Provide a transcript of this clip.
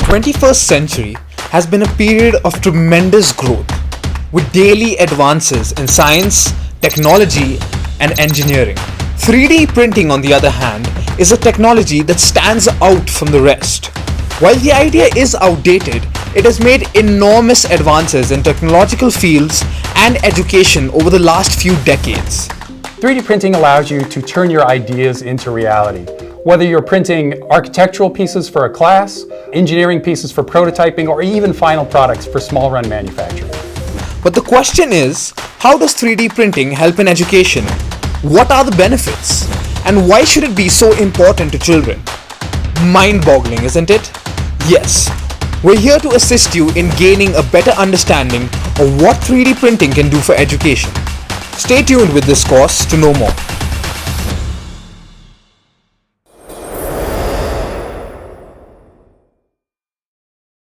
21st century has been a period of tremendous growth, with daily advances in science, technology, and engineering. 3D printing, on the other hand, is a technology that stands out from the rest. While the idea is outdated, it has made enormous advances in technological fields and education over the last few decades. 3D printing allows you to turn your ideas into reality. Whether you're printing architectural pieces for a class, engineering pieces for prototyping, or even final products for small run manufacturing. But the question is, how does 3D printing help in education? What are the benefits? And why should it be so important to children? Mind-boggling, isn't it? Yes. We're here to assist you in gaining a better understanding of what 3D printing can do for education. Stay tuned with this course to know more.